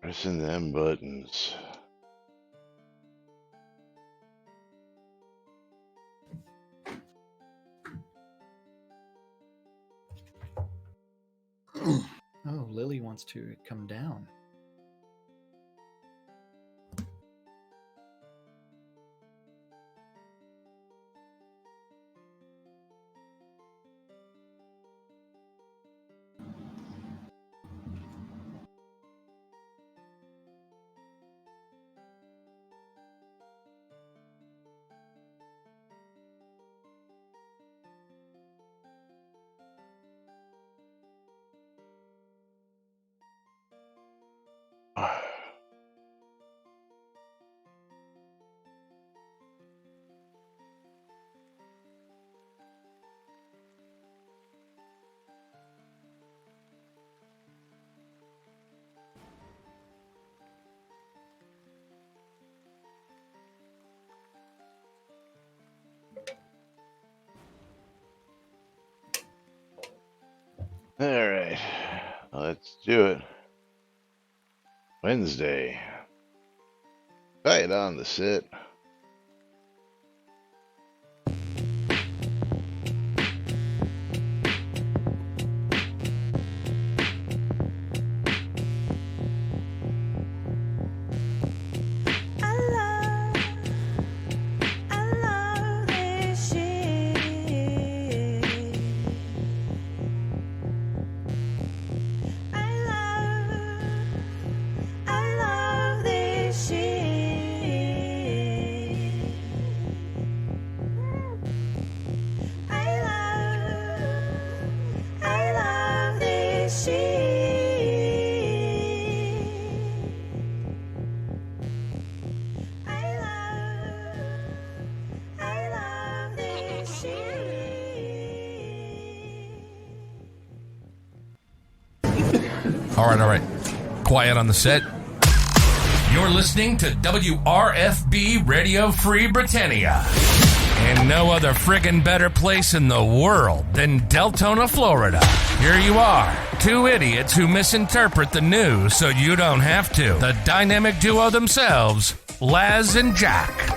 Pressing them buttons. Oh, Lily wants to come down. All right, let's do it. Wednesday. Right on the sit. All right. Quiet on the set. You're listening to WRFB Radio Free Britannia. And no other friggin' better place in the world than Deltona, Florida. Here you are, two idiots who misinterpret the news so you don't have to. The dynamic duo themselves, Laz and Jack.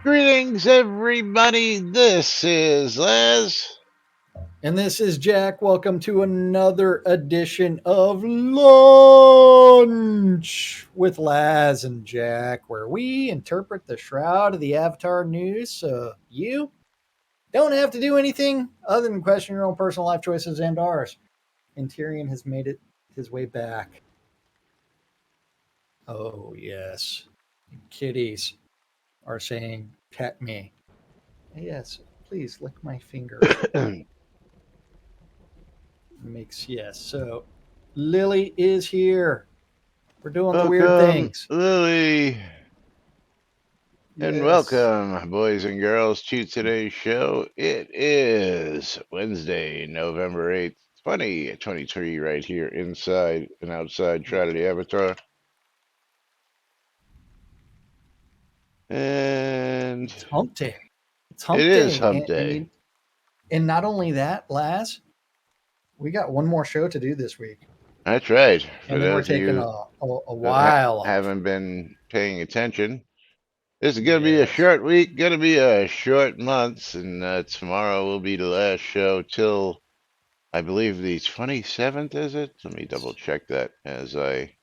Greetings, everybody. This is Les. And this is Jack. Welcome to another edition of Lunch with Laz and Jack, where we interpret the Shroud of the Avatar news so you don't have to do anything other than question your own personal life choices and ours. And Tyrion has made it his way back. Oh, yes. Kitties are saying, pet me. Yes, please lick my finger. Yes. So Lily is here. We're doing the weird things. Lily. And Yes. welcome, boys and girls, to today's show. It is Wednesday, November 8th, 2023, right here inside and outside Shroud of the Avatar. And It's hump day. It's hump it day. is hump day. And not only that, Laz, we got one more show to do this week. That's right. For And then we're those of taking you a while. haven't been paying attention, this is going to be a short week, going to be a short month, and tomorrow will be the last show till, I believe, the 27th, is it? Let me double check that as I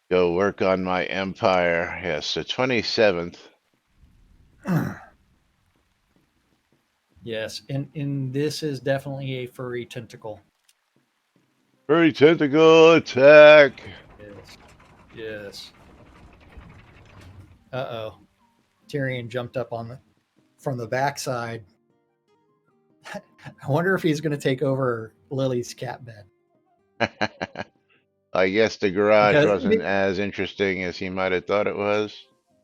go work on my empire. Yes, the 27th. Yes, and this is definitely a furry tentacle. Furry tentacle attack. Yes. Uh-oh. Tyrion jumped up from the backside. I wonder if he's going to take over Lily's cat bed. I guess the garage wasn't as interesting as he might have thought it was.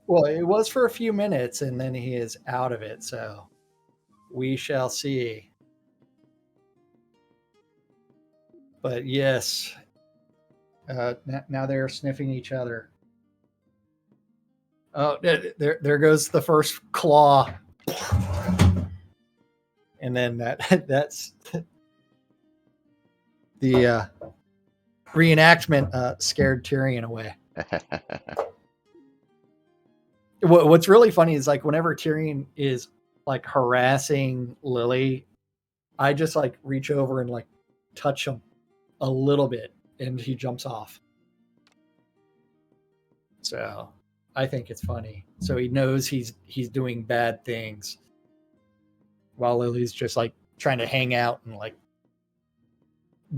Well, it was for a few minutes, and then he is out of it. So we shall see. But yes, now they're sniffing each other. Oh, there goes the first claw, and then that's the reenactment scared Tyrion away. What's really funny is like whenever Tyrion is like harassing Lily, I just like reach over and like touch him a little bit, and he jumps off. So I think it's funny. So he knows he's doing bad things, while Lily's just like trying to hang out and like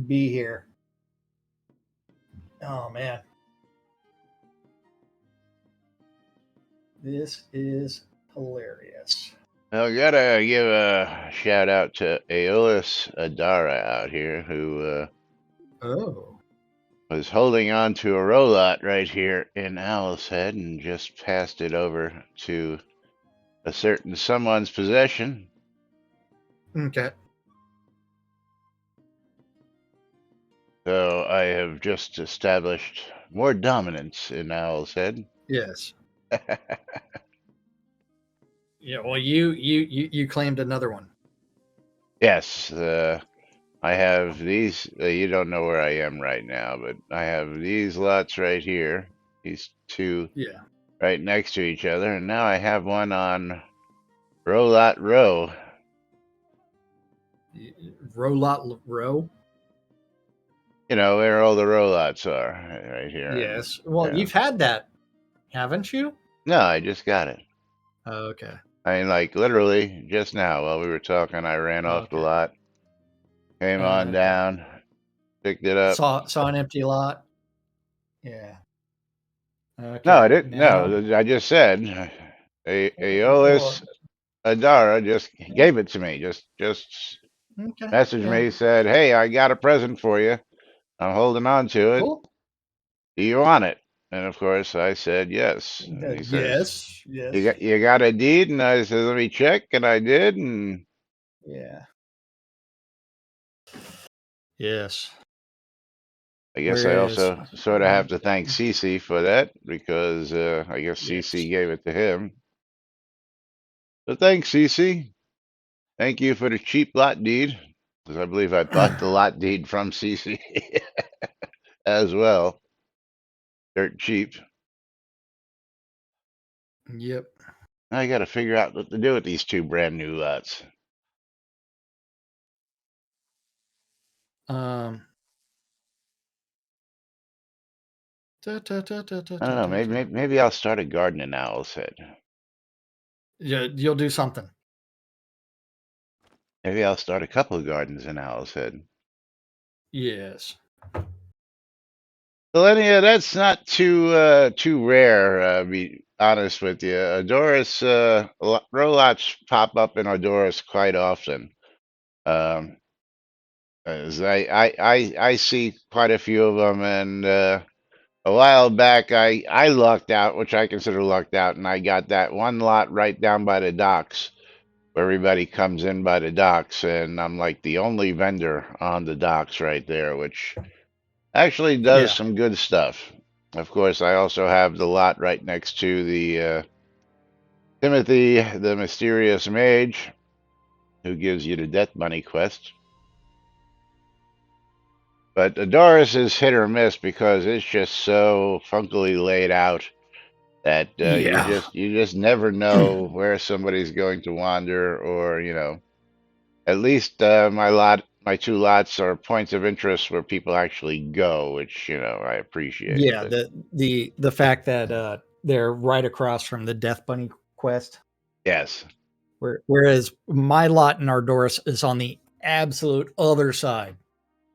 be here. Oh man, this is hilarious. I gotta give a shout out to Aeolus Adara out here, who Oh, was holding on to a rolot right here in Owl's Head and just passed it over to a certain someone's possession. okay. So I have just established more dominance in Owl's Head. Yes. Yeah. Well, you claimed another one. Yes, I have these. You don't know where I am right now, but I have these lots right here. These two Yeah. right next to each other, and now I have one on Rolot Row. Rolot row. You know where all the Rolots are, right here. Yes. Well, Yeah. you've had that, haven't you? No, I just got it. Oh, okay. I mean, like literally just now while we were talking, I ran off the Okay. lot, came on Okay. down, picked it up. Saw an empty lot. Yeah. Okay. No, I didn't. Now, No, I just said well, Aeolus Adara just gave it to me. Just okay. messaged Yeah. me, said, "Hey, I got a present for you. I'm holding on to it. Cool. Do you want it?" And of course, I said yes. And he says, Yes. Yes. You got a deed?" And I said, "Let me check," and I did. And Yeah. Yes. I guess I also sort of have to thank Cece for that because I guess Cece gave it to him. So thanks, Cece. Thank you for the cheap lot deed, because I believe I bought the lot deed from Cece as well. Dirt cheap. Yep. Now I got to figure out what to do with these two brand new lots. Um. I don't know. Maybe I'll start a garden in Owl's Head. Yeah, you'll do something. Maybe I'll start a couple of gardens in Owl's Head. Yes. Selenia, that's not too rare. Be honest with you, Adoris Rolots pop up in Adoris quite often. As I see quite a few of them, and a while back I lucked out, which I consider lucked out, and I got that one lot right down by the docks where everybody comes in by the docks, and I'm like the only vendor on the docks right there, which actually does some good stuff. Of course, I also have the lot right next to the Timothy, the Mysterious Mage, who gives you the Death Money quest. But Adoris is hit or miss because it's just so funkily laid out that you just never know where somebody's going to wander, or at least my two lots are points of interest where people actually go, which I appreciate. Yeah, the fact that they're right across from the Death Bunny quest. Yes. Whereas my lot in Ardoris is on the absolute other side.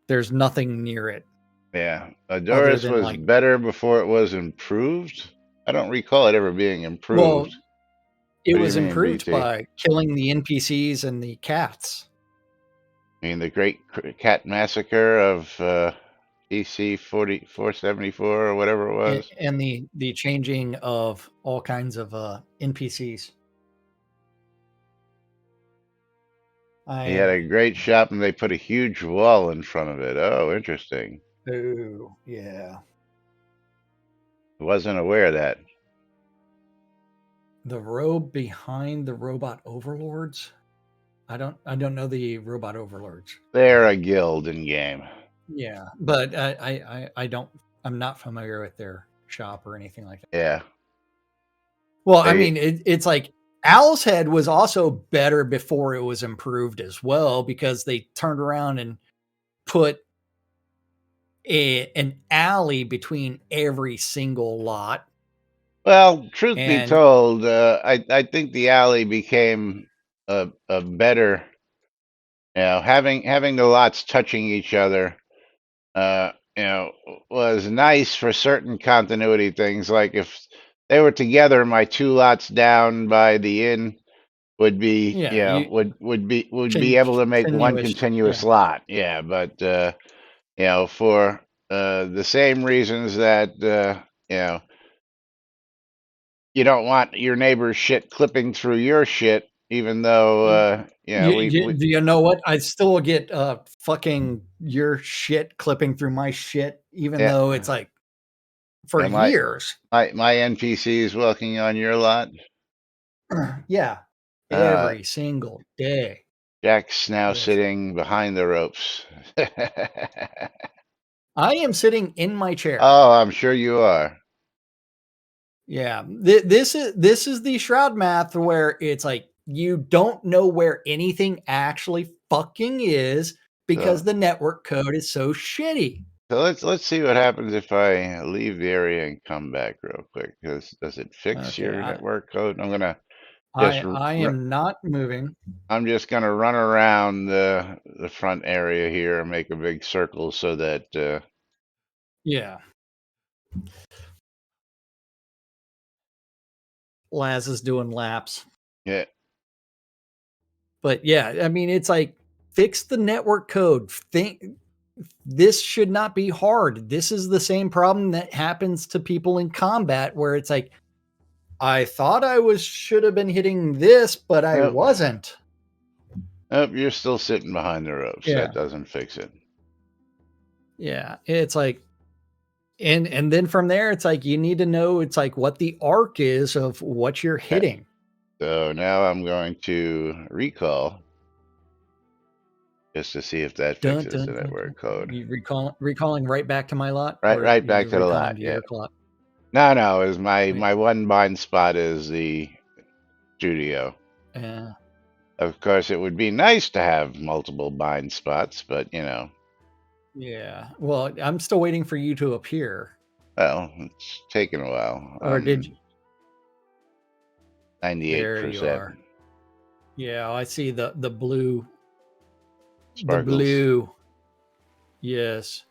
There's nothing near it. Yeah, Adoris was better before it was improved. I don't recall it ever being improved. Well, it was improved by killing the NPCs and the cats. I mean, the Great Cat Massacre of PC 474 or whatever it was. and the changing of all kinds of NPCs. He had I a great shop and they put a huge wall in front of it. Oh, interesting. Oh yeah, Wasn't aware of that. the robe behind the robot overlords. I don't know the robot overlords. They're a guild in game. Yeah, but I don't. I'm not familiar with their shop or anything like that. Yeah. Well, I They, mean, it's like Owl's Head was also better before it was improved as well because they turned around and put an alley between every single lot. well, truth be And told, I think the alley became a better, having the lots touching each other, was nice for certain continuity things. Like if they were together, my two lots down by the inn would be, yeah, you would be able to make one continuous. continuous Yeah, lot. Yeah, but for the same reasons that you don't want your neighbor's shit clipping through your shit, even though we do you know what? I still get fucking your shit clipping through my shit, even yeah, though it's like for yeah my years. my NPC is walking on your lot. Yeah, Uh, every single day. Jack's now Yes, sitting behind the ropes. I am sitting in my chair. Oh, I'm sure you are. Yeah, this is the Shroud math where it's like you don't know where anything actually fucking is because So the network code is so shitty. so let's see what happens if I leave the area and come back real quick. Does it fix Okay, your network code? Just r- I r- am not moving. I'm just gonna run around the front area here and make a big circle so that Yeah, Laz is doing laps. yeah. But yeah, I mean, it's like fix the network code. Think this should not be hard. This is the same problem that happens to people in combat where it's like, I thought I was should have been hitting this, but I Nope. wasn't. Nope, you're still sitting behind the ropes. Yeah. That doesn't fix it. Yeah. It's like, and then from there, it's like you need to know it's like what the arc is of what you're Okay. hitting. So now I'm going to recall just to see if that Dun, fixes dun, the dun, dun. network code. You recalling right back to my lot, Right, or right back you to the recalling lot. to Yeah. your lot? No, is Wait, my one blind spot is the studio. uh, Of course, it would be nice to have multiple bind spots, but yeah. Well, I'm still waiting for you to appear. well, it's taken a while. Or did you? There you 98%. are. Yeah, I see the blue. The Sparkles. blue. Yes.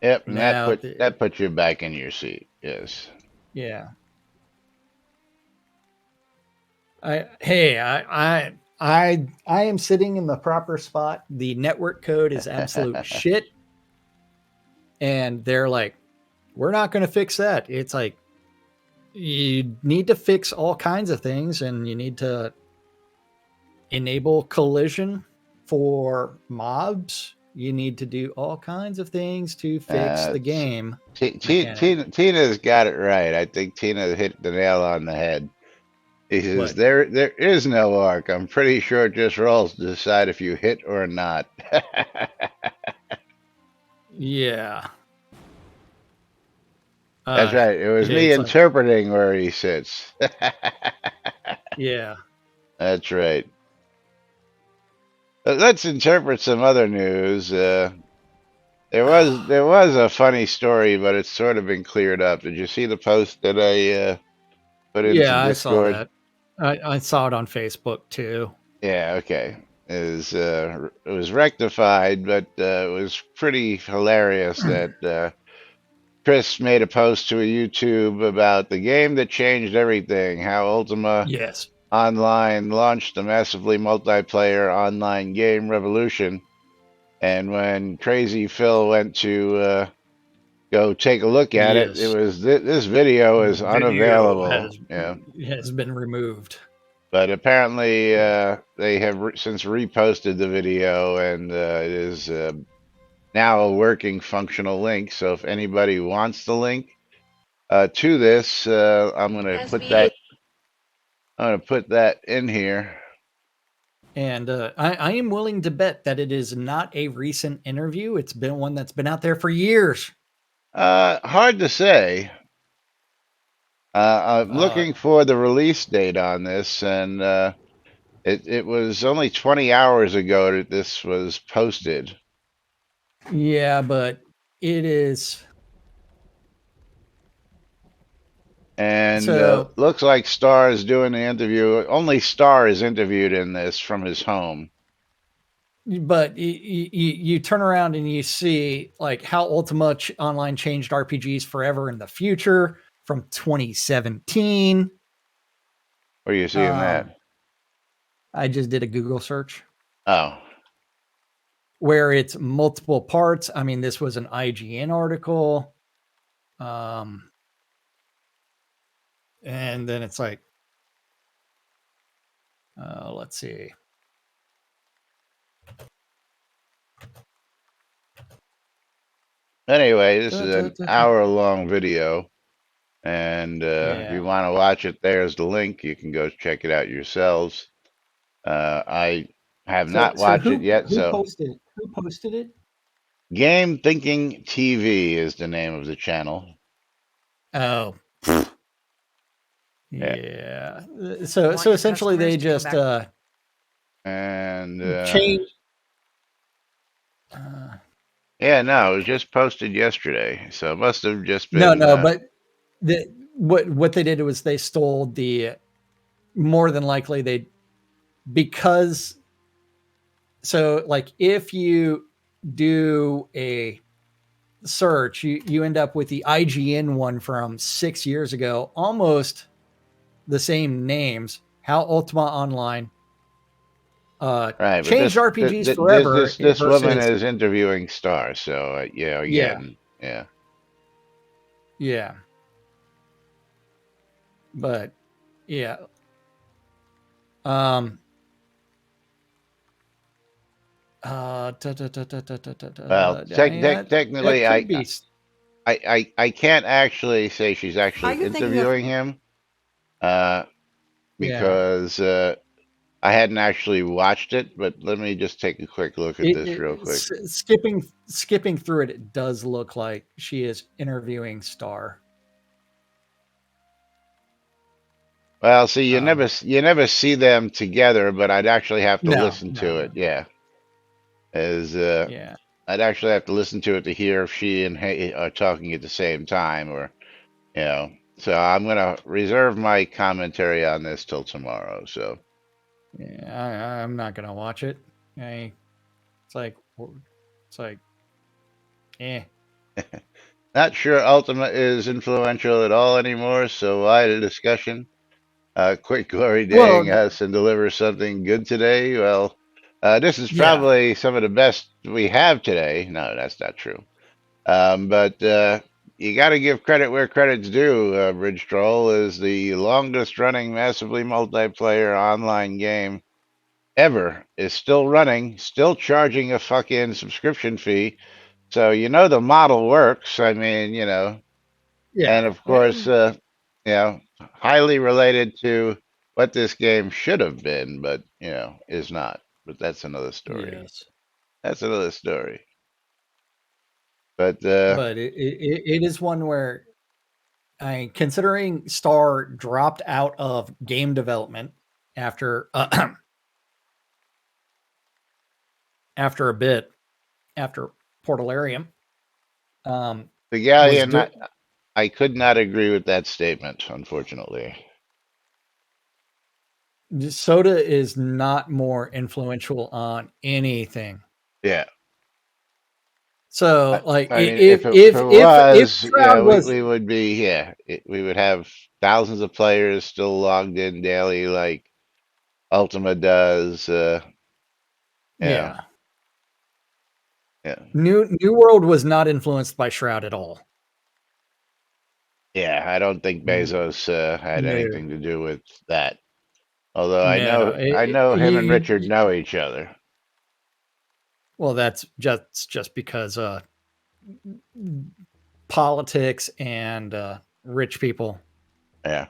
Yep, and Now, that put you back in your seat. Yes. yeah. I am sitting in the proper spot. The network code is absolute shit. And they're like, we're not going to fix that. It's like, you need to fix all kinds of things and you need to enable collision for mobs. You need to do all kinds of things to fix the game mechanic. Tina's got it right. I think Tina hit the nail on the head. He says What? there is no arc. I'm pretty sure it just rolls to decide if you hit or not. Yeah. That's right. It was me It's like, interpreting where he sits. yeah. That's right. Let's interpret some other news. There was a funny story, but it's sort of been cleared up. Did you see the post that I put into Yeah, I saw Discord? that. I saw it on Facebook too. Yeah, okay. It was rectified, but it was pretty hilarious that Chris made a post to a YouTube about the game that changed everything, how Ultima Yes. Online launched a massively multiplayer online game revolution. And when Crazy Phil went to go take a look at it, it Yes. was this video is Video unavailable. has Yeah, has been removed. but apparently they have since reposted the video, and it is now a working, functional link. So if anybody wants the link to this, I'm gonna put that. I'm gonna put that in here. And I am willing to bet that it is not a recent interview. It's been one that's been out there for years. Hard to say. I'm Uh, looking for the release date on this, and it was only 20 hours ago that this was posted. yeah, but it is. And So, looks like Star is doing the interview. Only Star is interviewed in this from his home. but you turn around and you see like how Ultima Online changed RPGs forever in the future from 2017. Where are you seeing Um, that? I just did a Google search Oh, where it's multiple parts. I mean, this was an IGN article. Um, and then it's like, let's see. anyway, this Da, is da, an da, da. hour-long video. And if Yeah. you want to watch it, there's the link. You can go check it out yourselves. I have So not so watched it yet, who so posted it? Who posted it? Game Thinking TV is the name of the channel. Oh, Yeah. yeah. So essentially they just And changed. Uh, yeah, no, it was just posted yesterday, so it must have just no, been. no, but the what they did was they stole the more than likely they because so like if you do a search, you end up with the IGN one from 6 years ago, almost the same names. How Ultima Online Right, but changed this th- RPGs th- this forever this this woman versus is interviewing Star, so yeah, again, yeah. yeah, but yeah, um, Well, that technically, could be. I can't actually say she's actually interviewing him, uh, Yeah, because I hadn't actually watched it. But let me just take a quick look at this real quick. skipping through it, it does look like she is interviewing Star. Well, see, Um, you never see them together, but I'd actually have to no, listen no, to no. it. Yeah, as Yeah, I'd actually have to listen to it to hear if she and Hay are talking at the same time, or you know. So I'm gonna reserve my commentary on this till tomorrow. So yeah, I'm not gonna watch it. I, it's like, it's like, eh. not sure Ultima is influential at all anymore. So why the discussion? Quick glory Well, daying us and deliver something good today. Well, this is yeah, probably some of the best we have today. No, that's not true. But you got to give credit where credit's due. Bridge Troll is the longest running massively multiplayer online game ever. Is still running, still charging a fucking subscription fee. So you know the model works. I mean, and yeah, of course, highly related to what this game should have been, but is not. But that's another story. yes. That's another story. But But it is one where considering Star dropped out of game development after after a bit after Portalarium, the was galleon, do I could not agree with that statement, unfortunately. Soda is not more influential on anything. Yeah. So like I mean, if it if was, Shroud was we would be, we would have thousands of players still logged in daily, like Ultima does. You know, yeah Yeah. New World was not influenced by Shroud at all. Yeah, I don't think Bezos had No, anything to do with that. Although no. I know him and Richard know each other. Well, that's just because politics and rich people. Yeah.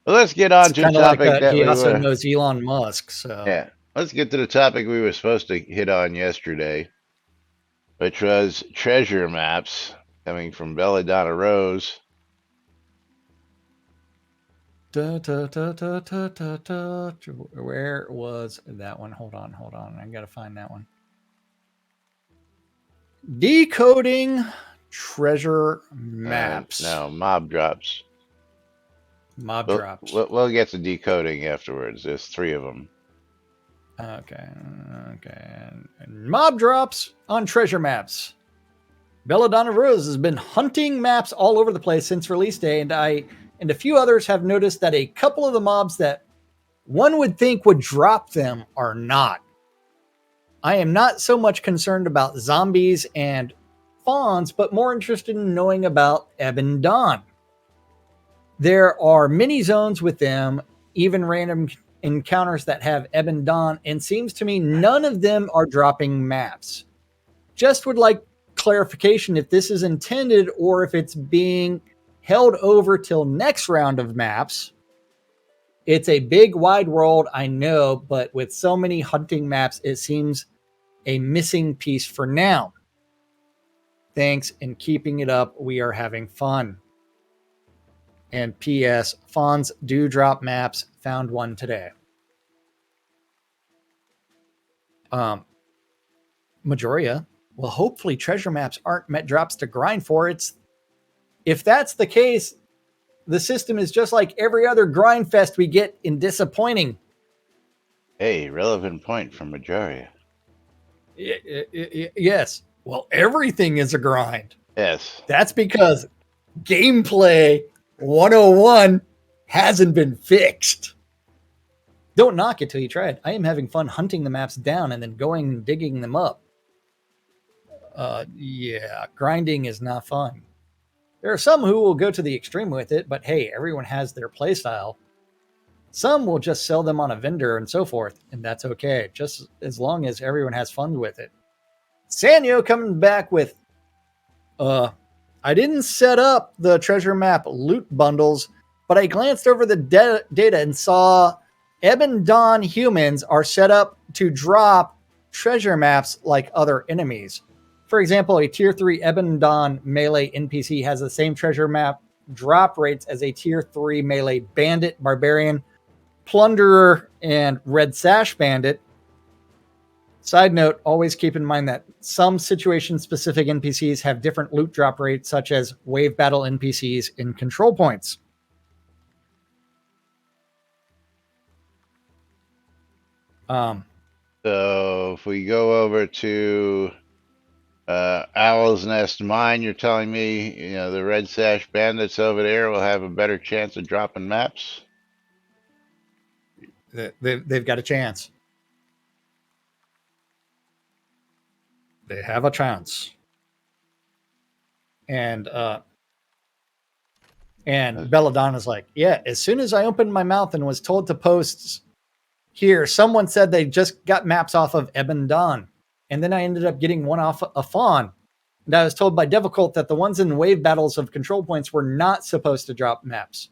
Well, let's get It's on to the kind of like topic that he we also were. knows Elon Musk. So Yeah. Let's get to the topic we were supposed to hit on yesterday, which was treasure maps coming from Belladonna Rose. where was that one? Hold on. I gotta find that one. Decoding treasure maps. No, mob drops. Mob drops. We'll get to decoding afterwards. There's 3 of them. Okay. And mob drops on treasure maps. Belladonna Rose has been hunting maps all over the place since release day, and I and a few others have noticed that a couple of the mobs that one would think would drop them are not. I am not so much concerned about zombies and fawns, but more interested in knowing about Ebon Dawn. There are mini zones with them, even random encounters that have Ebon Dawn, and seems to me none of them are dropping maps. Just would like clarification if this is intended or if it's being held over till next round of maps. It's a big wide world, I know, but with so many hunting maps, it seems a missing piece for now. Thanks, and keeping it up. We are having fun. And P.S. Fawns do drop maps. Found one today. Majoria. Well, hopefully treasure maps aren't met drops to grind for. If that's the case, the system is just like every other grind fest we get in disappointing. Hey, relevant point from Majoria. Yes. Well, everything is a grind. Yes. That's because gameplay 101 hasn't been fixed. Don't knock it till you try it. I am having fun hunting the maps down and then going and digging them up. Yeah, grinding is not fun. There are some who will go to the extreme with it, but hey, everyone has their playstyle. Some will just sell them on a vendor and so forth, and that's okay, just as long as everyone has fun with it. Sanyo coming back with, I didn't set up the treasure map loot bundles, but I glanced over the data and saw Ebon Dawn humans are set up to drop treasure maps like other enemies. For example, a tier 3 Ebon Dawn melee NPC has the same treasure map drop rates as a tier 3 melee bandit, barbarian, plunderer, and red sash bandit. Side note, always keep in mind that some situation-specific NPCs have different loot drop rates, such as wave battle NPCs in control points. So if we go over to Owl's Nest Mine, you're telling me, the Red Sash Bandits over there will have a better chance of dropping maps? They've got a chance. They have a chance. And Belladonna's like, yeah, as soon as I opened my mouth and was told to post here, someone said they just got maps off of Ebon Dawn. And then I ended up getting one off a fawn. And I was told by Devicult that the ones in wave battles of control points were not supposed to drop maps.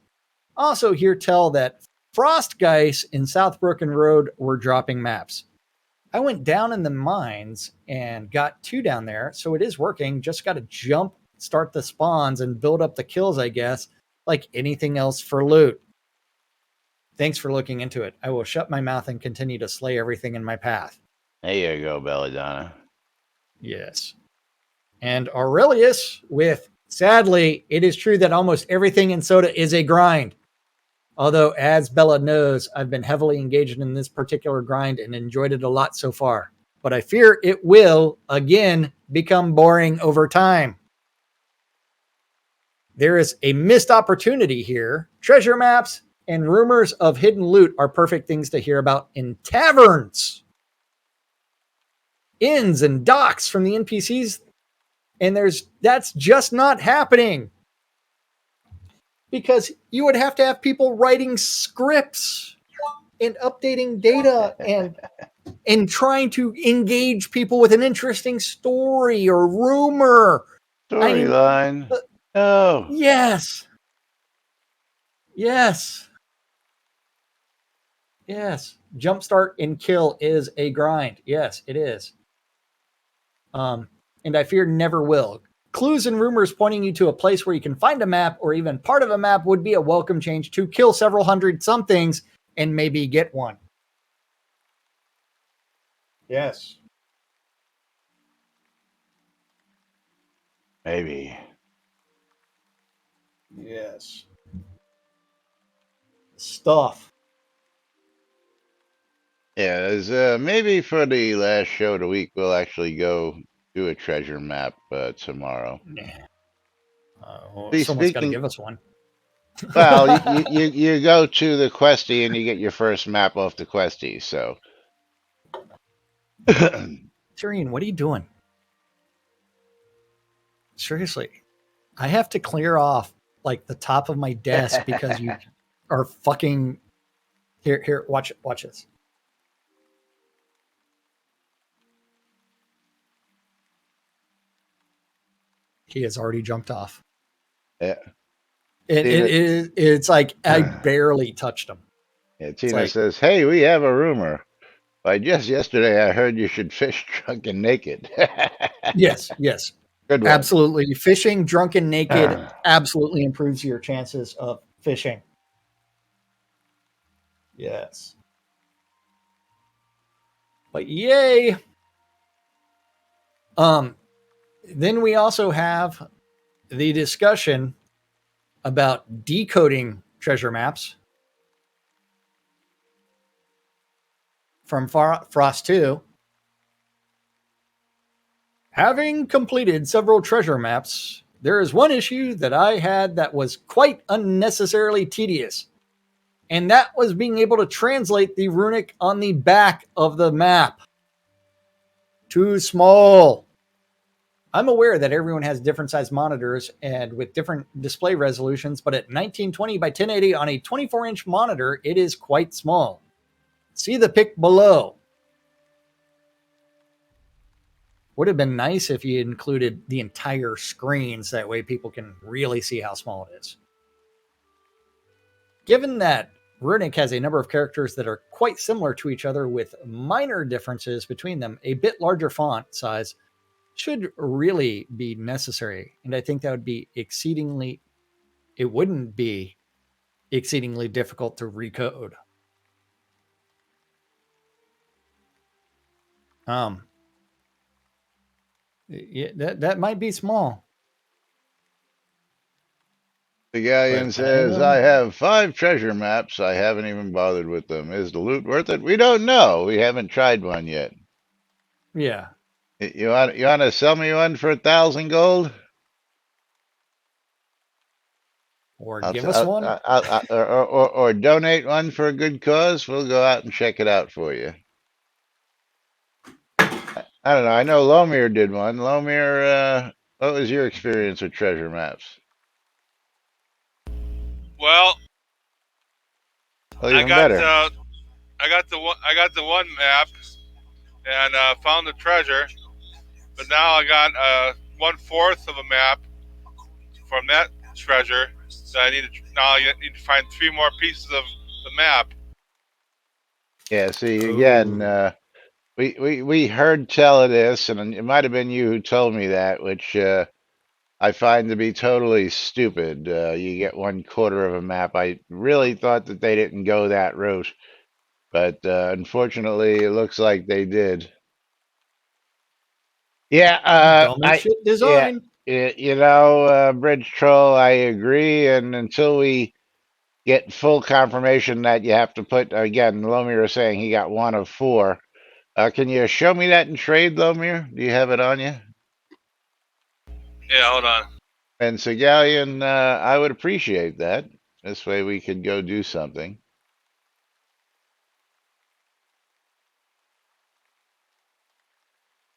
Also hear tell that Frostgeist in South Broken Road were dropping maps. I went down in the mines and got 2 down there, so it is working. Just got to jump, start the spawns, and build up the kills, I guess, like anything else for loot. Thanks for looking into it. I will shut my mouth and continue to slay everything in my path. There you go, Belladonna. Yes. And Aurelius with, sadly, it is true that almost everything in Soda is a grind. Although, as Bella knows, I've been heavily engaged in this particular grind and enjoyed it a lot so far. But I fear it will, again, become boring over time. There is a missed opportunity here. Treasure maps and rumors of hidden loot are perfect things to hear about in taverns. inns and docks from the NPCs, and that's just not happening. Because you would have to have people writing scripts and updating data and trying to engage people with an interesting story or rumor. I mean, Storyline. Oh, yes. Yes. Yes. Jumpstart and kill is a grind. Yes, it is. And I fear never will. Clues and rumors pointing you to a place where you can find a map or even part of a map would be a welcome change to kill several hundred somethings and maybe get one. Yes. maybe. Yes. Stuff. Yeah, maybe for the last show of the week, we'll actually go do a treasure map tomorrow. See, Someone's got to speaking, give us one. well, you go to the Questie and you get your first map off the Questie. So, Tyrion, what are you doing? Seriously, I have to clear off like the top of my desk because you are fucking. Here, watch this. He has already jumped off. yeah, It's like I barely touched him. yeah, Tina like- says, "Hey, we have a rumor. Why, just yesterday I heard you should fish drunk and naked." Yes, Good one. absolutely. Fishing drunk and naked absolutely improves your chances of fishing. Yes. But yay. Then we also have the discussion about decoding treasure maps from Frost 2. Having completed several treasure maps, there is one issue that I had that was quite unnecessarily tedious, and that was being able to translate the runic on the back of the map. Too small. I'm aware that everyone has different size monitors and with different display resolutions, but at 1920 by 1080 on a 24-inch monitor, it is quite small. See the pic below. Would have been nice if you included the entire screen so that way people can really see how small it is. Given that Runic has a number of characters that are quite similar to each other with minor differences between them, a bit larger font size should really be necessary. And I think that would be it wouldn't be exceedingly difficult to recode. Yeah, that might be small. The galleon But, says, "I have 5 treasure maps. I haven't even bothered with them. Is the loot worth it? We don't know. We haven't tried one yet. Yeah. You want to sell me one for 1,000 gold? Or give us one? Or donate one for a good cause. We'll go out and check it out for you." I don't know. I know Lomir did one. Lomir, what was your experience with treasure maps? Well, Oh, even better. I got the one map and found the treasure, but now I got 1/4 of a map from that treasure. So I need to find 3 more pieces of the map. Yeah. See, again, we heard tell of this, and it might have been you who told me that, which I find to be totally stupid. You get 1/4 of a map. I really thought that they didn't go that route, but unfortunately, it looks like they did. Yeah, Dumb as shit yeah, design. Bridge Troll, I agree. And until we get full confirmation that you have to put, again, Lomir was saying he got 1 of 4. Can you show me that in trade, Lomir? Do you have it on you? Yeah, hold on. And Segalian, I would appreciate that. This way we could go do something.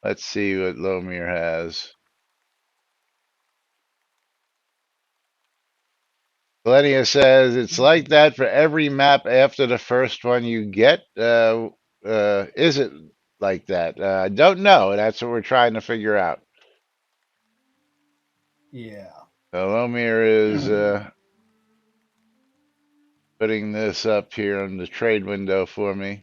Let's see what Lomir has. Selenia says it's like that for every map after the first one you get. Is it like that? I don't know. That's what we're trying to figure out. Yeah. So Lomir is putting this up here on the trade window for me.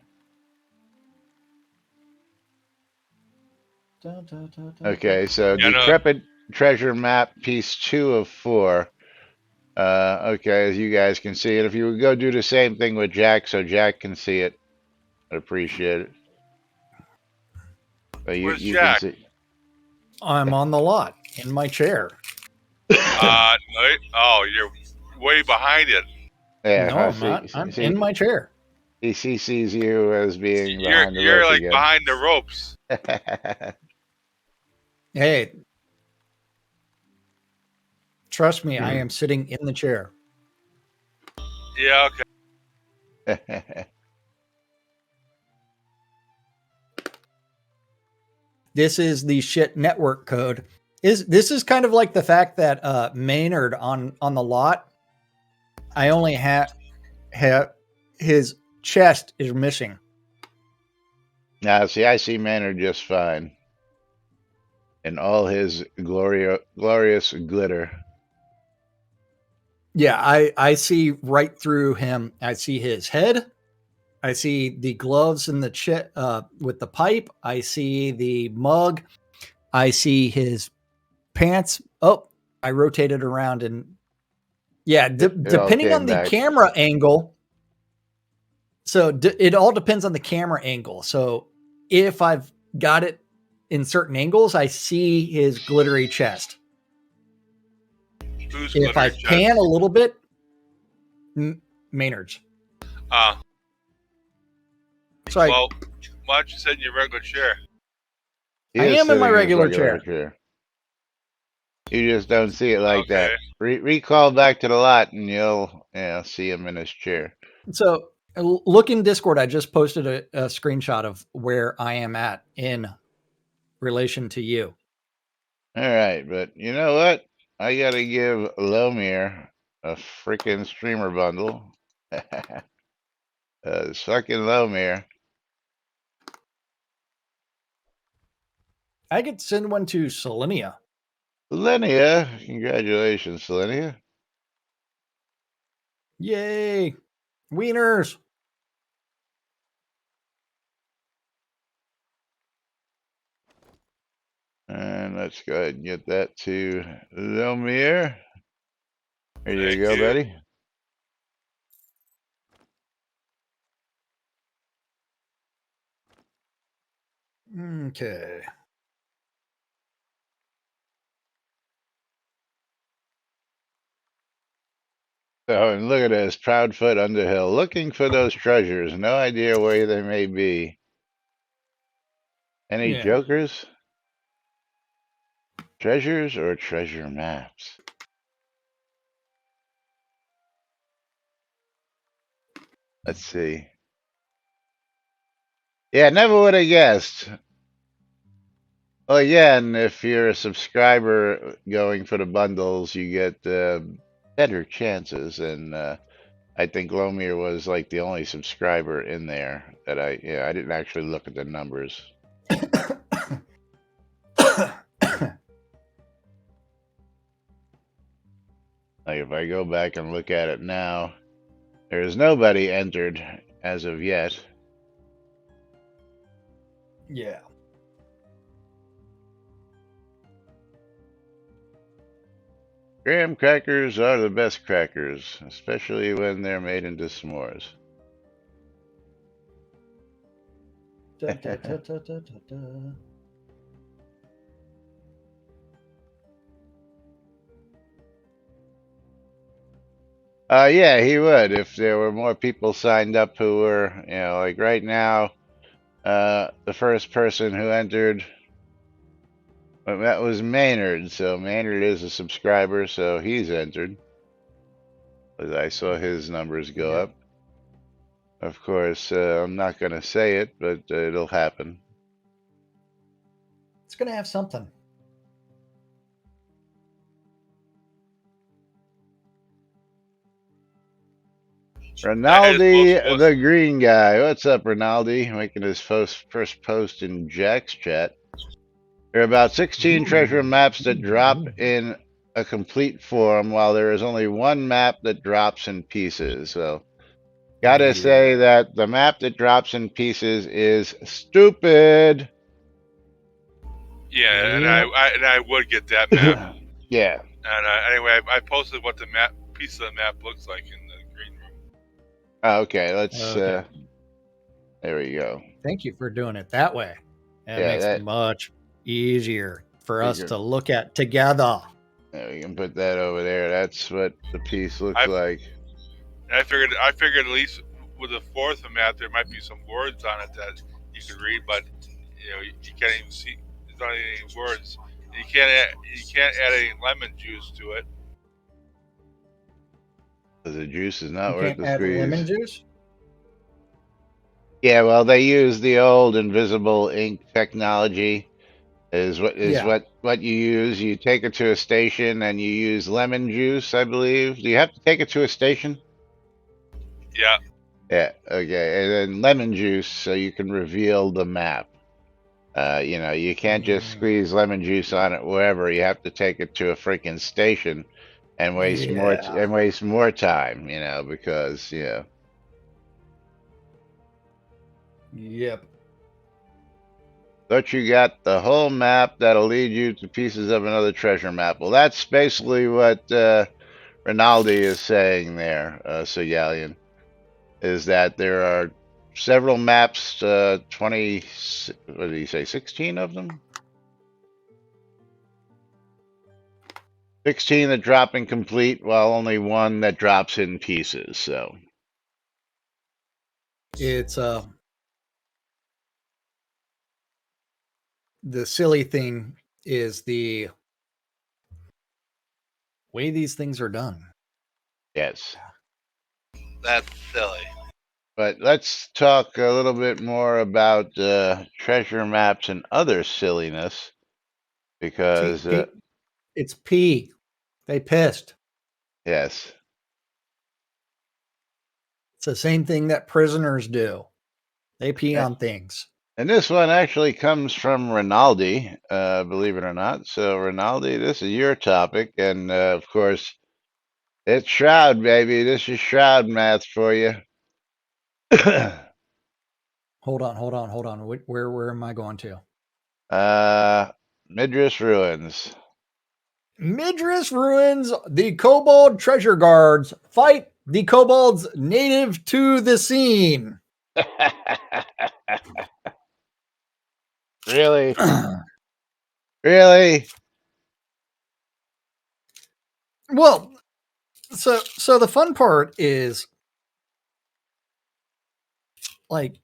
Okay, so Yeah, no. Decrepit Treasure Map, piece 2 of 4. Okay, as you guys can see it. If you would go do the same thing with Jack so Jack can see it, I'd appreciate it. But Where's you can Jack? see. I'm on the lot in my chair. No. Oh, you're way behind it. Yeah, No, I'm not. I'm in my chair. he sees you as being You're behind the ropes like again. behind the ropes. Hey, trust me, I am sitting in the chair. Yeah, okay. This is the shit network code. This is kind of like the fact that Maynard on the lot, I only have his chest is missing. Now, see, I see Maynard just fine in all his glorious glitter. Yeah, I see right through him. I see his head. I see the gloves and the with the pipe. I see the mug. I see his pants. Oh, I rotated around and yeah, It all depending on came the back. camera angle. So it all depends on the camera angle. So if I've got it in certain angles, I see his glittery chest. Who's If I chest? pan a little bit, Maynard's. So well, why don't you sit in your regular chair? I am in my regular chair. You just don't see it like that. Recall back to the lot and you'll see him in his chair. So look in Discord. I just posted a screenshot of where I am at in relation to you. All right, but you know what? I gotta give Lomir a freaking streamer bundle. Fucking Lomir. I could send one to Selenia. Selenia, congratulations, Selenia. Yay, wieners. And let's go ahead and get that to Lomir. There you Thank go, you. buddy. Okay. So, and look at this, Proudfoot Underhill, looking for those treasures. No idea where they may be. Any jokers? Treasures or treasure maps? Let's see. Yeah, never would have guessed. Well, again, if you're a subscriber going for the bundles, you get better chances. And I think Lomir was like the only subscriber in there that I didn't actually look at the numbers. Like if I go back and look at it now, there's nobody entered as of yet. Yeah. Graham crackers are the best crackers, especially when they're made into s'mores. Da, da, da, da, da, da. Yeah, he would if there were more people signed up who were, like right now, the first person who entered, that was Maynard. So Maynard is a subscriber, so he's entered. As I saw his numbers go up. Of course, I'm not going to say it, but it'll happen. It's going to have something. I just Rinaldi, posted one. the green guy. What's up, Rinaldi? Making his first post in Jack's chat. There are about 16 treasure maps that drop in a complete form, while there is only one map that drops in pieces. So, gotta say Yeah. that the map that drops in pieces is stupid. Yeah, and Yep. I would get that map. Yeah. And anyway, I posted what the map piece of the map looks like in the green room. Okay, let's Okay. there we go. Thank you for doing it that way. That Yeah, makes it that much easier for we us to can look at together. yeah, we can put that over there. That's what the piece looks I like. I figured at least with the fourth map there might be some words on it that you could read, but you can't even see. There's not any words. You can't add any lemon juice to it. Because the juice is You not worth can't the add lemon squeeze. juice? Yeah, well, they use the old invisible ink technology. Is Yeah. what you use. You take it to a station and you use lemon juice, I believe. Do you have to take it to a station? Yeah, Yeah, okay. And then lemon juice so you can reveal the map. You can't just squeeze lemon juice on it wherever. You have to take it to a freaking station and Yeah. waste more time, because Yep. but you got the whole map that'll lead you to pieces of another treasure map. Well, that's basically what Rinaldi is saying there, Sigalian, is that there are several maps, 20, what did he say, 16 of them? 16 that drop incomplete, while only one that drops in pieces. So, It's the silly thing is the way these things are done. yes. that's silly. But let's talk a little bit more about treasure maps and other silliness because, It's pee. They pissed. yes. It's the same thing that prisoners do. They pee A- on things. And this one actually comes from Rinaldi, believe it or not. So, Rinaldi, this is your topic. And of course, it's Shroud, baby. This is Shroud math for you. Hold on. Where am I going to? Midris Ruins. Midris ruins the kobold treasure guards. Fight the kobolds native to the scene. Really? Really? Well, so the fun part is like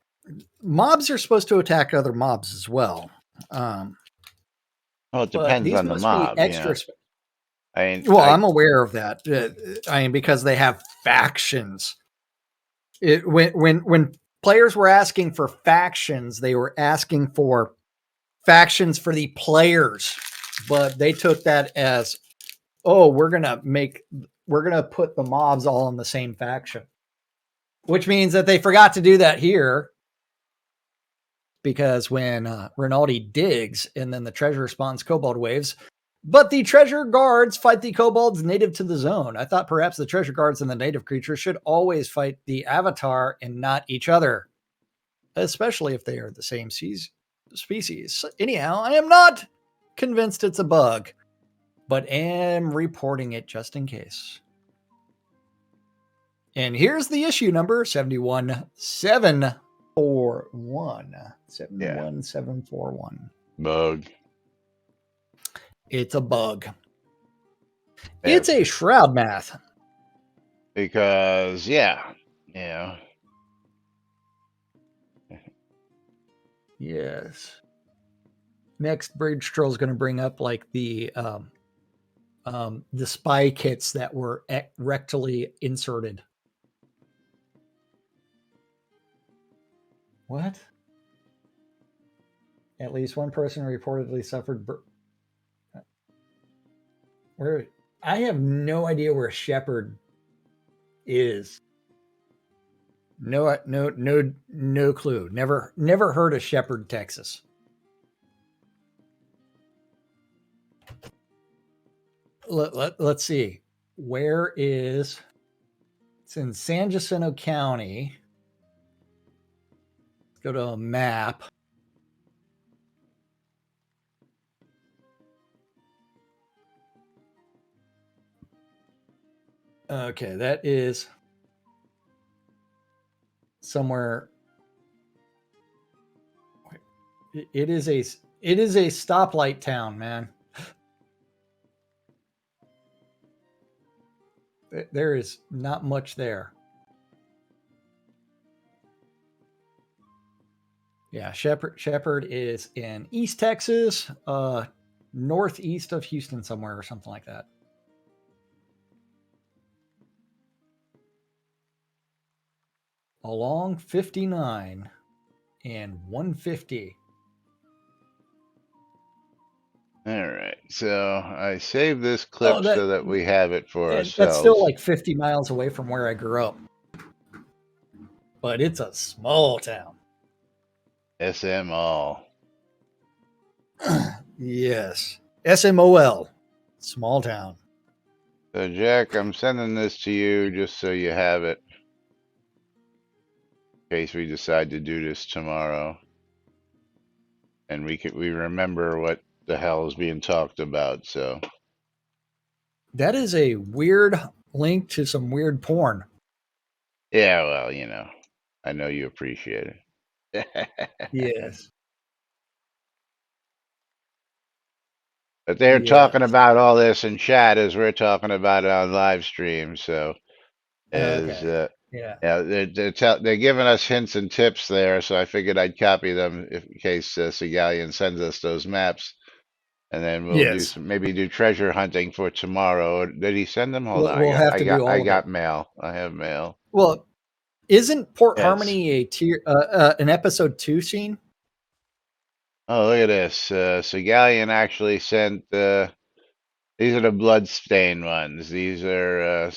mobs are supposed to attack other mobs as well. Well, it But depends these on the must be mob, extra. I mean, Well, I'm aware of that. I mean, because they have factions. When players were asking for factions, they were asking for factions for the players, but they took that as, oh, we're gonna put the mobs all in the same faction, which means that they forgot to do that here. Because when Rinaldi digs and then the treasure spawns kobold waves, but the treasure guards fight the kobolds native to the zone. I thought perhaps the treasure guards and the native creatures should always fight the avatar and not each other, especially if they are the same species. Anyhow, I am not convinced it's a bug, but am reporting it just in case. And here's the issue number 71741. 71741. bug. It's a bug. Yeah, It's a shroud math. because, yeah. Yes. Next, Bridge Troll is going to bring up like the spy kits that were rectally inserted. What? At least one person reportedly suffered. Where I have no idea where Shepherd is. No clue. Never heard of Shepherd, Texas. Let's see. Where is? It's in San Jacinto County. Let's go to a map. Okay, that is somewhere. It is a stoplight town, man. There is not much there. Yeah, Shepherd is in East Texas, northeast of Houston somewhere or something like that. Along 59 and 150. All right. So I saved this clip so that we have it for ourselves. That's still like 50 miles away from where I grew up. But it's a small town. SML. Yes. SMOL. Small town. So Jack, I'm sending this to you just so you have it. In case we decide to do this tomorrow. And we remember what the hell is being talked about, so. That is a weird link to some weird porn. Yeah, well, I know you appreciate it. Yes. But they're talking about all this in chat as we're talking about it on live stream, so yeah. They're giving us hints and tips there, so I figured I'd copy them in case Segalian sends us those maps. And then we'll maybe do treasure hunting for tomorrow. Did he send them? Hold on. I got mail. I have mail. Well, isn't Port Harmony an episode 2 scene? Oh, look at this. Segalian actually sent these are the blood-stained ones. These are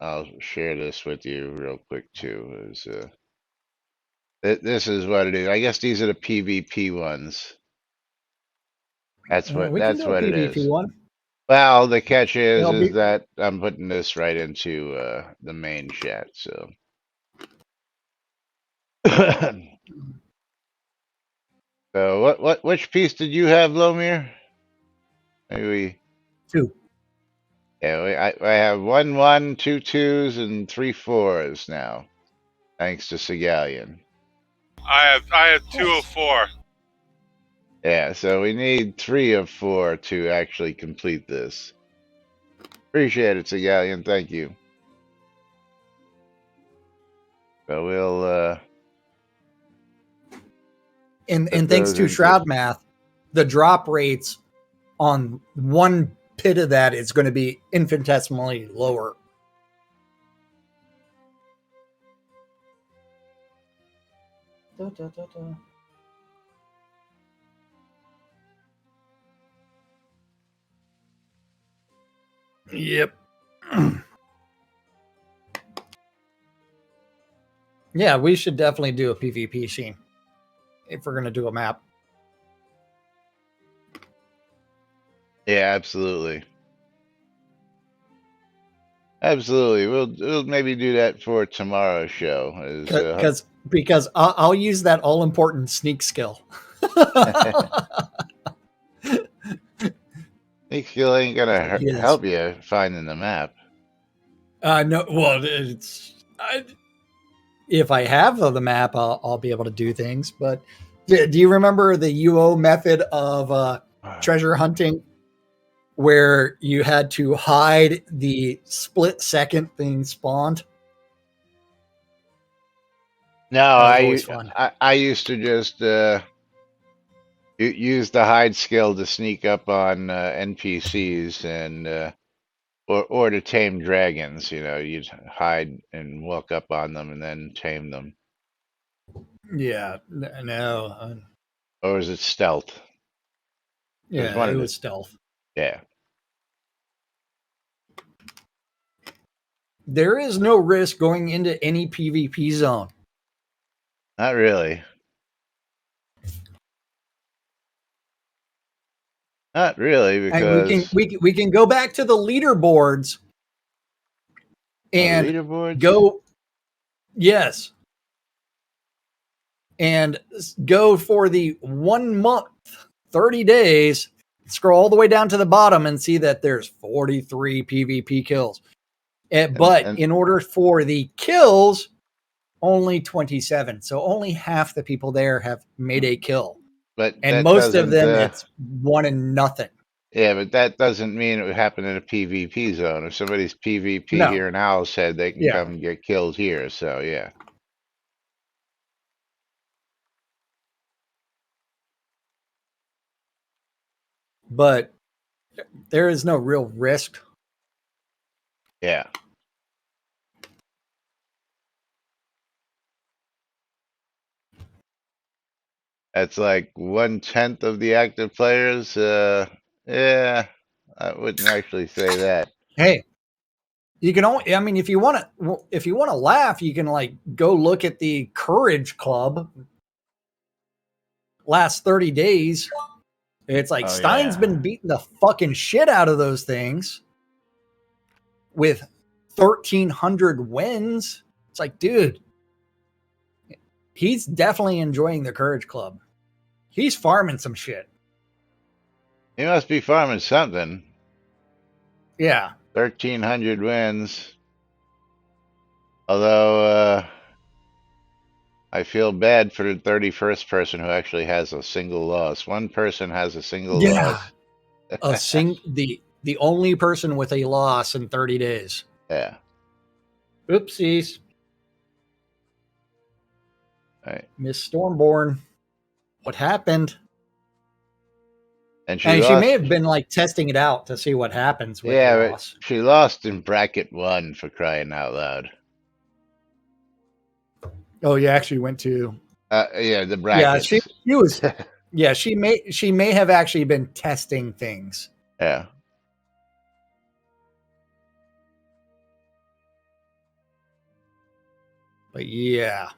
I'll share this with you real quick too. This is what it is. I guess these are the PvP ones. That's what it is. One. Well, the catch is that I'm putting this right into the main chat. So, so which piece did you have, Lomir? Maybe 2. Yeah, I have 1 1, 2 2s, and 3 4s now, thanks to Segalian. I have 2 of 4. Yeah, so we need 3 of 4 to actually complete this. Appreciate it, Segalian. Thank you. So we'll and thanks to Shroud math, the drop rates on one pit of that is going to be infinitesimally lower. Yep. Yeah, we should definitely do a PvP scene if we're going to do a map. Yeah, absolutely. Absolutely. We'll maybe do that for tomorrow's show. Because I'll use that all important sneak skill. Sneak skill ain't gonna help you finding the map. No. Well, if I have the map, I'll be able to do things. But do you remember the UO method of treasure hunting, where you had to hide the split second thing spawned? No, I used to just use the hide skill to sneak up on NPCs and or to tame dragons. You'd hide and walk up on them and then tame them. Yeah, no. Or is it stealth? There's Yeah, one it of the was stealth. yeah. There is no risk going into any PvP zone. Not really. Not really, And we can because we can go back to the leaderboards and leaderboards. go, yes, and go for the 1 month, 30 days, scroll all the way down to the bottom and see that there's 43 PvP kills. But And in order for the kills, only 27. So only half the people there have made a kill. but And that most of doesn't. them, it's 1 and nothing. Yeah, but that doesn't mean it would happen in a PvP zone. If somebody's PvP No. here in Owlshead, they can Yeah. come and get killed here. So yeah. But there is no real risk. Yeah. That's like 1/10 of the active players. Yeah, I wouldn't actually say that. Hey, you can only, I mean, if you want to laugh, you can like go look at the Courage Club last 30 days. It's like Oh, Stein's yeah. been beating the fucking shit out of those things with 1,300 wins. It's like, dude, he's definitely enjoying the Courage Club. He's farming some shit. He must be farming something. Yeah. 1,300 wins. Although, I feel bad for the 31st person who actually has a single loss. One person has a single Yeah. loss. The only person with a loss in 30 days. Yeah. Oopsies. Right. Miss Stormborn. What happened? And She may have been like testing it out to see what happens with the loss. But she lost in bracket 1, for crying out loud. Oh, you actually went to the brackets. Yeah, she was yeah, she may have actually been testing things. Yeah. But yeah.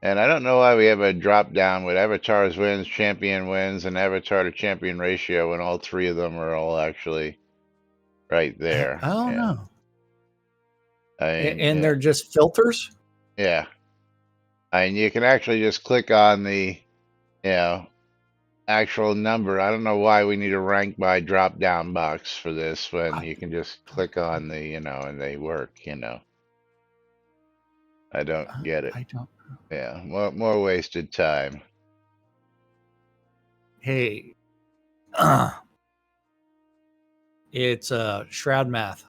And I don't know why we have a drop down with avatars wins, champion wins, and avatar to champion ratio when all three of them are all actually right there. I don't know. I mean, and they're just filters? Yeah. I mean, you can actually just click on the, actual number. I don't know why we need a rank by drop down box for this when you can just click on the, and they work, I don't get it. I don't know. Yeah, more wasted time. Hey, it's Shroud math.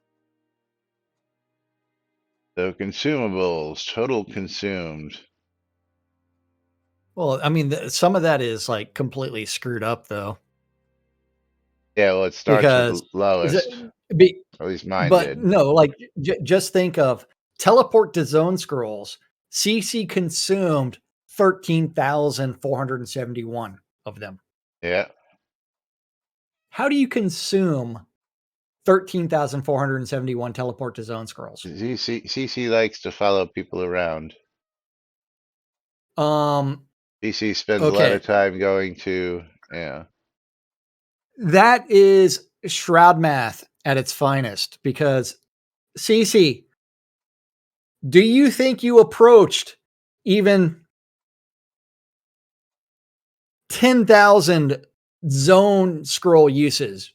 So consumables, total consumed. Well, I mean, some of that is like completely screwed up, though. Yeah, well, it starts Because with lowest. At least mine but did. no, like just think of teleport to zone scrolls. CC consumed 13,471 of them. Yeah. How do you consume 13,471 teleport to zone scrolls? CC likes to follow people around. CC spends a lot of time going to, That is Shroud math at its finest, because CC, do you think you approached even 10,000 zone scroll uses?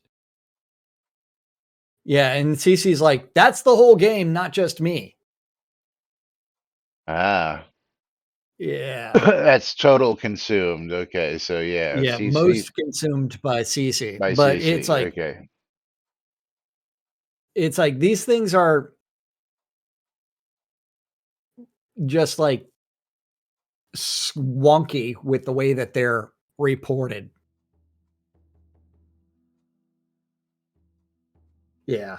Yeah, and CC's like, that's the whole game, not just me. Ah. Yeah. That's total consumed. Okay, so yeah. Yeah, CC, most consumed by CC. by but CC. it's like, okay. It's like these things are just like wonky with the way that they're reported. Yeah.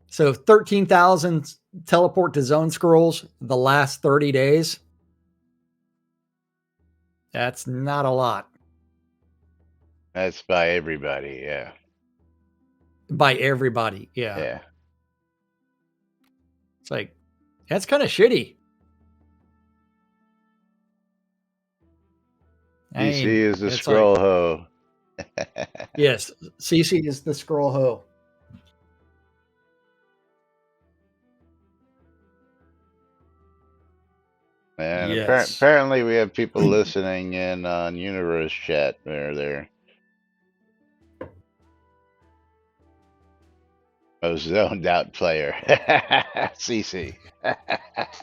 So 13,000 teleport to zone scrolls the last 30 days. That's not a lot That's by everybody. Yeah. by everybody. Yeah. Yeah. It's like, that's kind of shitty. I DC mean, is the it's like, scroll hoe. yes, CC is the scroll hoe. And Yes. apparently we have people listening in on Universe Chat where they're most zoned out player. CC.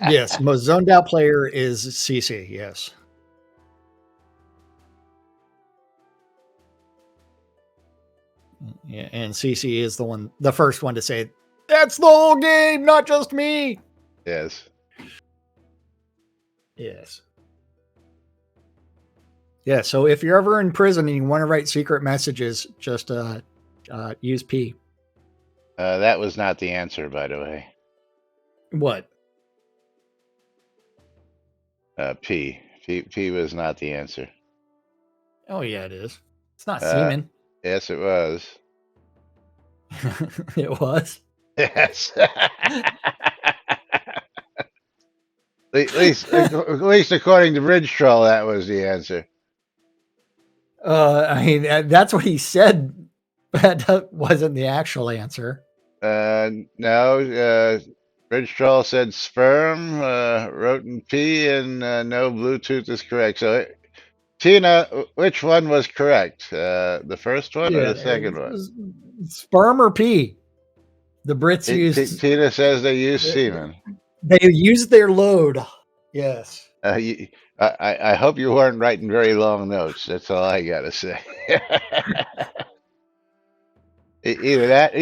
Yes, most zoned out player is CC. Yes. Yeah, and CC is the first one to say, "That's the whole game, not just me." Yes. Yes. Yeah. So if you're ever in prison and you want to write secret messages, just use P. That was not the answer, by the way. What? P. P was not the answer. Oh yeah, it is. It's not semen. Yes, it was. It was. Yes. At least according to Ridge Troll, that was the answer. I mean, that's what he said, but that wasn't the actual answer. No. Ridge Troll said sperm, wrote in P, and no, Bluetooth is correct. So, Tina, which one was correct? The first one or Yeah, the second one? sperm or pee. The Brits used. Tina says they use semen. They used their load. Yes. I hope you weren't writing very long notes. That's all I gotta say. Either that,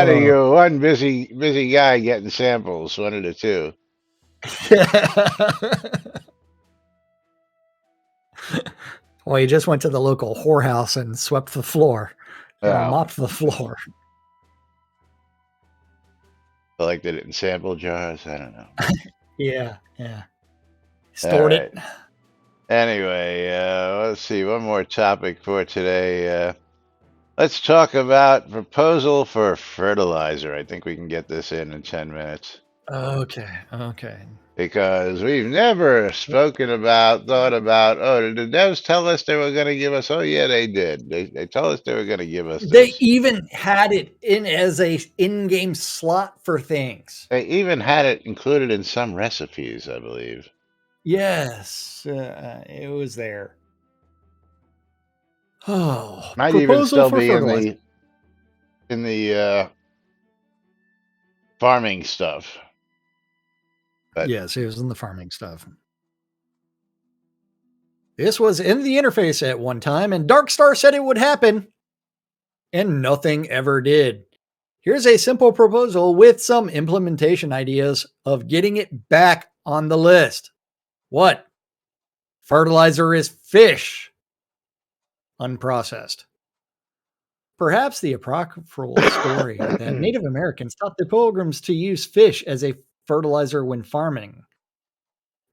or you're one busy guy getting samples. One of the two. Well, he just went to the local whorehouse and swept the floor, mopped the floor. Collected it in sample jars. I don't know. Yeah. Stored it. Anyway, let's see. One more topic for today. Let's talk about proposal for fertilizer. I think we can get this in 10 minutes. Okay. Because we've never thought about, oh, did the devs tell us they were going to give us? Oh, yeah, they did. They told us they were going to give us this. They even had it in as a in-game slot for things. They even had it included in some recipes, I believe. Yes, it was there. Oh, might even still be in the farming stuff. But yes, it was in the farming stuff. This was in the interface at one time, and Darkstar said it would happen, and nothing ever did. Here's a simple proposal with some implementation ideas of getting it back on the list. What? Fertilizer is fish. Unprocessed. Perhaps the apocryphal story that Native Americans taught the Pilgrims to use fish as a fertilizer when farming.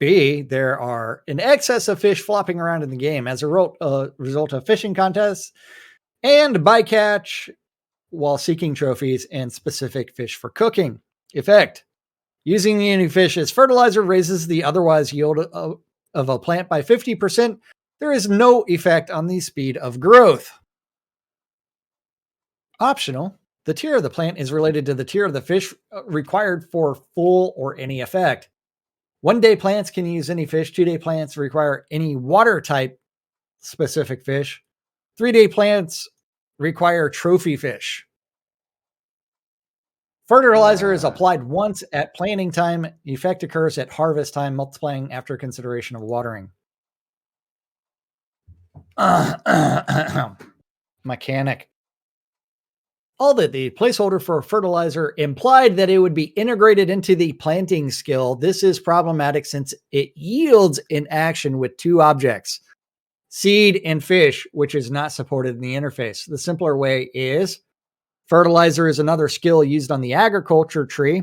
B, there are an excess of fish flopping around in the game as a result of fishing contests and bycatch while seeking trophies and specific fish for cooking. Effect. Using the new fish as fertilizer raises the otherwise yield of a plant by 50%. There is no effect on the speed of growth. Optional. The tier of the plant is related to the tier of the fish required for full or any effect. 1-day plants can use any fish. 2-day plants require any water type specific fish. 3-day plants require trophy fish. Fertilizer is applied once at planting time. Effect occurs at harvest time, multiplying after consideration of watering. Mechanic. Although the placeholder for fertilizer implied that it would be integrated into the planting skill, this is problematic since it yields an action with two objects, seed and fish, which is not supported in the interface. The simpler way is fertilizer is another skill used on the agriculture tree.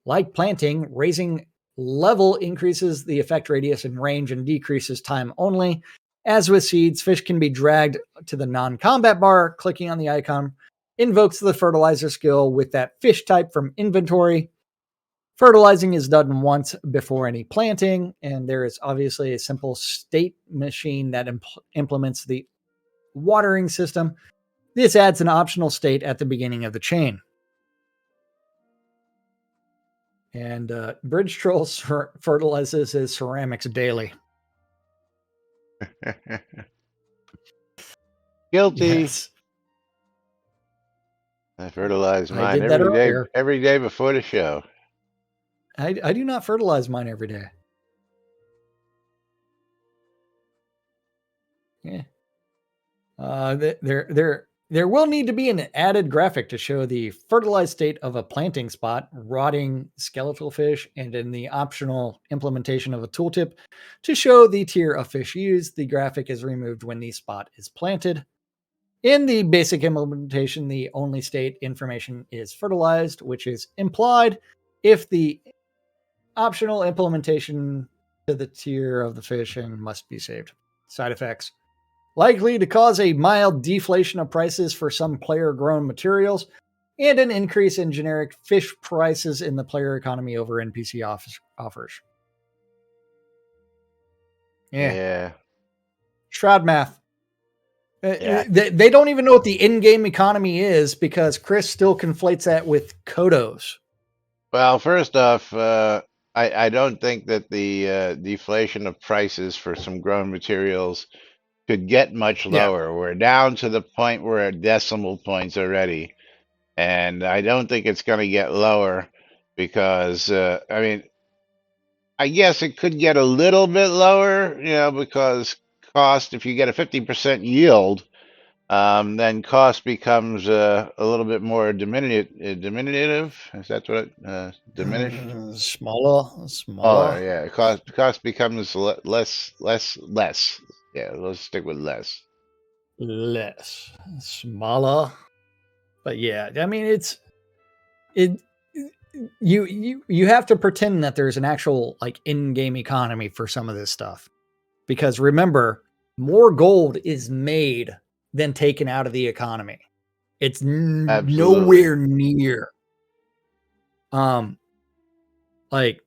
Like planting, raising level increases the effect radius and range and decreases time only. As with seeds, fish can be dragged to the non-combat bar. Clicking on the icon invokes the fertilizer skill with that fish type from inventory. Fertilizing is done once before any planting, and there is obviously a simple state machine that implements the watering system. This adds an optional state at the beginning of the chain. And Bridge Troll fertilizes his ceramics daily. Guilty. Yes. I fertilize I mine did that earlier. every day before the show. I do not fertilize mine every day. Yeah. There will need to be an added graphic to show the fertilized state of a planting spot, rotting skeletal fish, and in the optional implementation of a tooltip to show the tier of fish used. The graphic is removed when the spot is planted. In the basic implementation, the only state information is fertilized, which is implied if the optional implementation to the tier of the fish and must be saved. Side effects. Likely to cause a mild deflation of prices for some player-grown materials and an increase in generic fish prices in the player economy over NPC offers. Yeah. Shroud math. Yeah. They don't even know what the in-game economy is because Chris still conflates that with Kodos. Well, first off, I don't think that the deflation of prices for some grown materials could get much lower. We're down to the point where we're at decimal points already. And I don't think it's going to get lower because, I mean, I guess it could get a little bit lower, because cost, if you get a 50% yield, then cost becomes a little bit more diminutive. Is that what diminished? Smaller. Yeah. Cost becomes less. Yeah, let's stick with less. Smaller. But yeah, I mean, you have to pretend that there's an actual like in-game economy for some of this stuff. Because remember, more gold is made than taken out of the economy. It's nowhere near. Like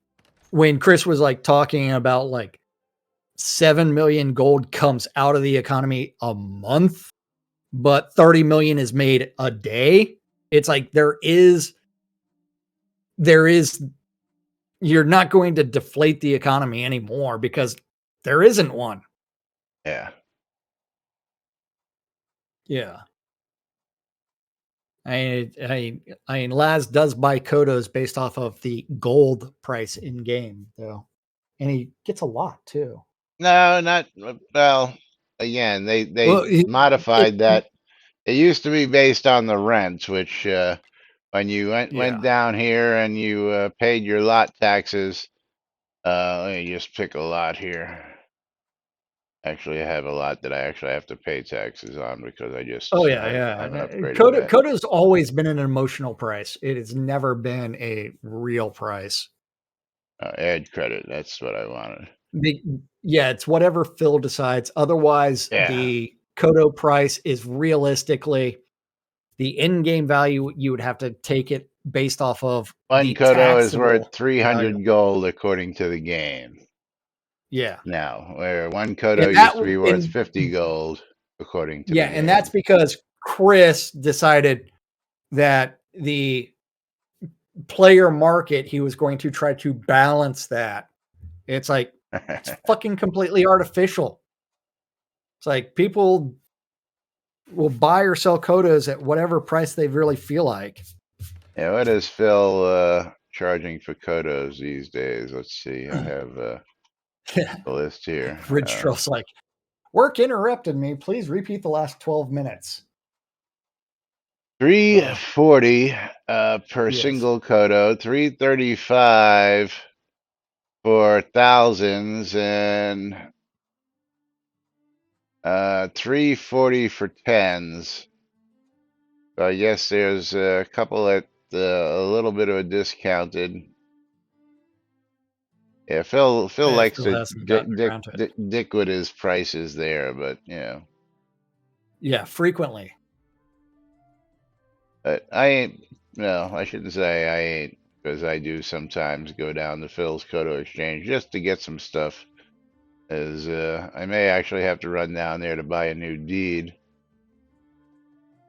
when Chris was like talking about like 7 million gold comes out of the economy a month, but 30 million is made a day. It's like there is you're not going to deflate the economy anymore because there isn't one. Yeah. Yeah. I mean, Laz does buy Kodos based off of the gold price in game, though, and he gets a lot too. No, not well. Again, they modified that. It used to be based on the rent, which when you went down here and you paid your lot taxes. Let me just pick a lot here. Actually, I have a lot that I actually have to pay taxes on because I just haven't upgraded that. Koda's always been an emotional price. It has never been a real price. Add credit. That's what I wanted. It's whatever Phil decides. Otherwise, the Kodo price is realistically the in-game value. You would have to take it based off of one Kodo is worth 300 gold according to the game. Yeah. Now, where one Kodo used to be worth 50 gold according to the game. And that's because Chris decided that the player market, he was going to try to balance that. It's like, it's fucking completely artificial. It's like people will buy or sell Kodos at whatever price they really feel like. Yeah, what is Phil charging for Kodos these days? Let's see. I have the list here. Rich Troll's like, work interrupted me. Please repeat the last 12 minutes. 340 per single Kodo, 335 for thousands, and 340 for tens. So I guess there's a couple at a little bit of a discounted. Yeah, Phil likes Phil to hasn't gotten around to it. dick with his prices there, but Yeah, frequently. But I ain't. No, I shouldn't say I ain't, because I do sometimes go down to Phil's Koto Exchange just to get some stuff. As I may actually have to run down there to buy a new deed.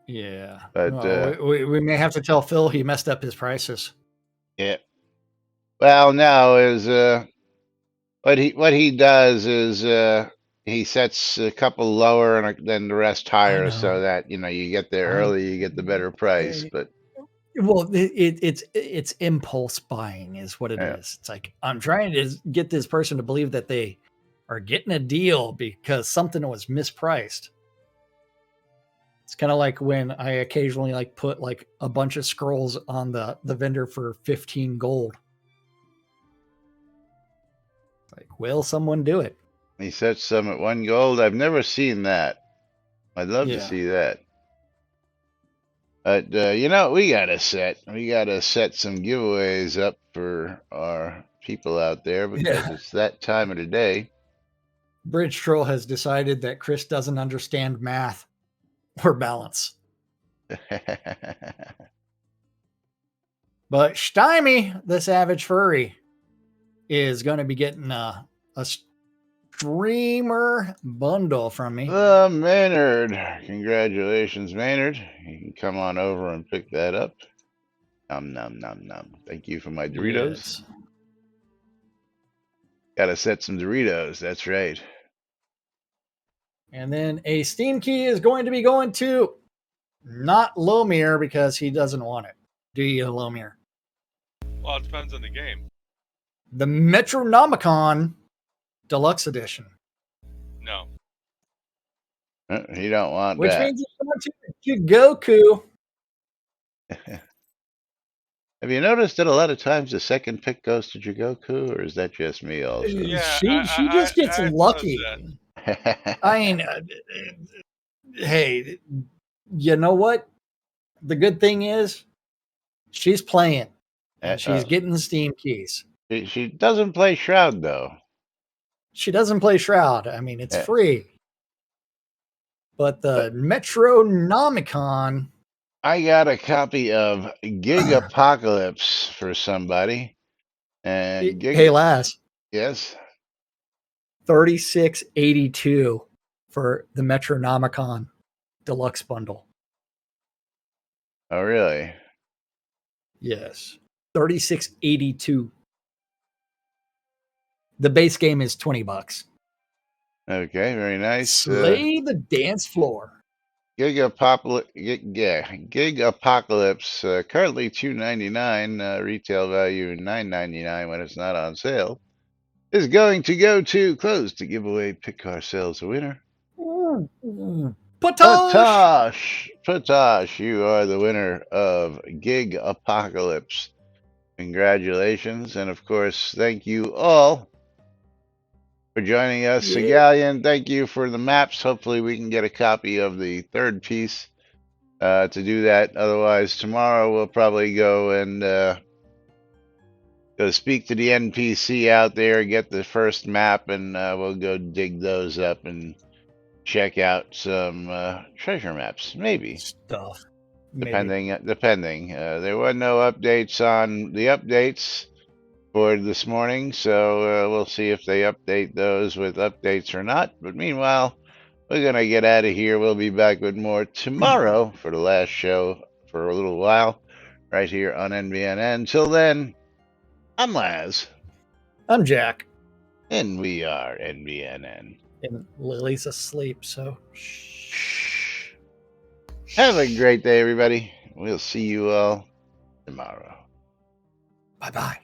Yeah. But Well, we may have to tell Phil he messed up his prices. yeah. Well, no, is what he does is he sets a couple lower and then the rest I higher, know. so that you get there I early, you get the better price. But Well, it's impulse buying is what it yeah, is. It's like I'm trying to get this person to believe that they are getting a deal because something was mispriced. It's kind of like when I occasionally like put like a bunch of scrolls on the vendor for 15 gold. Like, will someone do it? he sets some at 1 gold. I've never seen that. I'd love to Yeah. see that. But we gotta set some giveaways up for our people out there because Yeah. it's that time of the day. Bridge Troll has decided that Chris doesn't understand math or balance. But Stymie, the Savage Furry, is going to be getting a streamer bundle from me. Maynard, congratulations, Maynard. You can come on over and pick that up. Nom nom nom nom. Thank you for my Doritos. Yes. Gotta set some Doritos. That's right. And then a Steam key is going to be going to not Lomir because he doesn't want it. Do you, Lomir? Well, it depends on the game. The Metronomicon Deluxe Edition. No. You don't want Which that. means it's going to Goku. Have you noticed that a lot of times the second pick goes to Jigoku, or is that just me also? Yeah, she just gets I lucky. I mean, hey, you know what? The good thing is she's playing and she's getting the Steam keys. She doesn't play Shroud, though. She doesn't play Shroud. I mean, it's free. But the Metronomicon. I got a copy of Gig Apocalypse for somebody. And Hey, Lass. Yes. 36.82 for the Metronomicon Deluxe Bundle. Oh, really? Yes. 36.82. The base game is $20. Okay, very nice. Slay the dance floor. Gig Apocalypse, currently $2.99, retail value $9.99 when it's not on sale, is going to go to close to giveaway. Pick ourselves a winner. Patosh, you are the winner of Gig Apocalypse. Congratulations, and of course, thank you all for joining us. Yeah. Segalian, thank you for the maps. Hopefully we can get a copy of the third piece to do that. Otherwise, tomorrow we'll probably go and go speak to the NPC out there, get the first map, and we'll go dig those up and check out some treasure maps, maybe. Stuff. Depending. There were no updates on the updates for this morning, so we'll see if they update those with updates or not. But meanwhile, we're going to get out of here. We'll be back with more tomorrow for the last show for a little while, right here on NBNN. Till then, I'm Laz. I'm Jack. And we are NBNN. And Lily's asleep, so shh. Have a great day, everybody. We'll see you all tomorrow. Bye-bye.